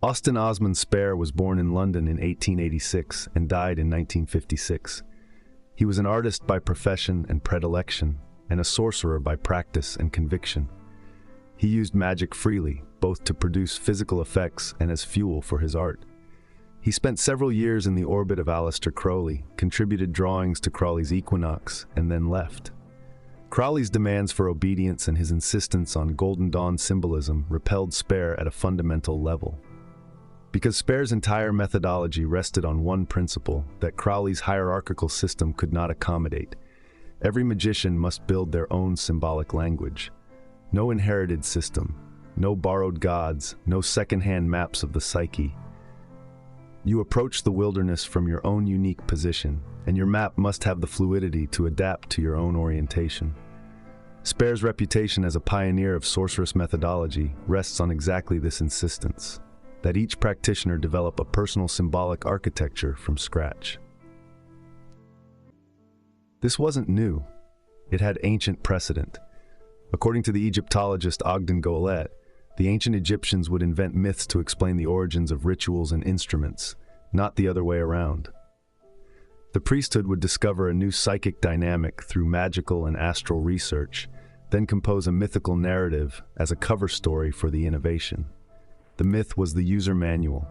Austin Osman Spare was born in London in 1886 and died in 1956. He was an artist by profession and predilection, and a sorcerer by practice and conviction. He used magic freely, both to produce physical effects and as fuel for his art. He spent several years in the orbit of Aleister Crowley, contributed drawings to Crowley's Equinox, and then left. Crowley's demands for obedience and his insistence on Golden Dawn symbolism repelled Spare at a fundamental level. Because Spare's entire methodology rested on one principle that Crowley's hierarchical system could not accommodate. Every magician must build their own symbolic language. No inherited system, no borrowed gods, no second-hand maps of the psyche. You approach the wilderness from your own unique position, and your map must have the fluidity to adapt to your own orientation. Spare's reputation as a pioneer of sorcerous methodology rests on exactly this insistence, that each practitioner develop a personal symbolic architecture from scratch. This wasn't new. It had ancient precedent. According to the Egyptologist Ogden Goelet, the ancient Egyptians would invent myths to explain the origins of rituals and instruments, not the other way around. The priesthood would discover a new psychic dynamic through magical and astral research, then compose a mythical narrative as a cover story for the innovation. The myth was the user manual.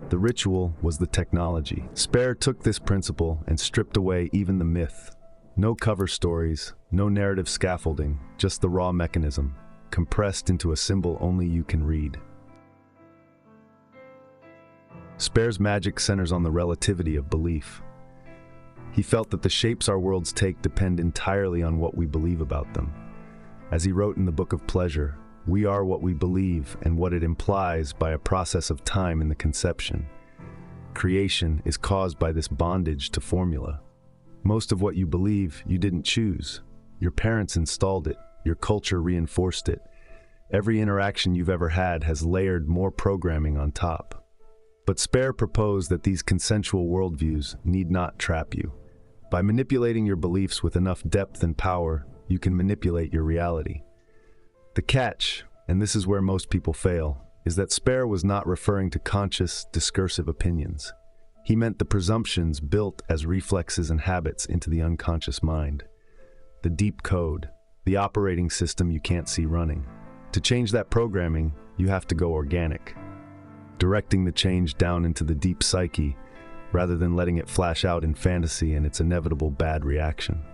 The ritual was the technology. Spare took this principle and stripped away even the myth. No cover stories, no narrative scaffolding, just the raw mechanism, compressed into a symbol only you can read. Spare's magic centers on the relativity of belief. He felt that the shapes our worlds take depend entirely on what we believe about them. As he wrote in the Book of Pleasure, we are what we believe and what it implies by a process of time in the conception. Creation is caused by this bondage to formula. Most of what you believe, you didn't choose. Your parents installed it. Your culture reinforced it. Every interaction you've ever had has layered more programming on top. But Spare proposed that these consensual worldviews need not trap you. By manipulating your beliefs with enough depth and power, you can manipulate your reality. The catch, and this is where most people fail, is that Spare was not referring to conscious, discursive opinions. He meant the presumptions built as reflexes and habits into the unconscious mind. The deep code, the operating system you can't see running. To change that programming, you have to go organic, directing the change down into the deep psyche, rather than letting it flash out in fantasy and its inevitable bad reaction.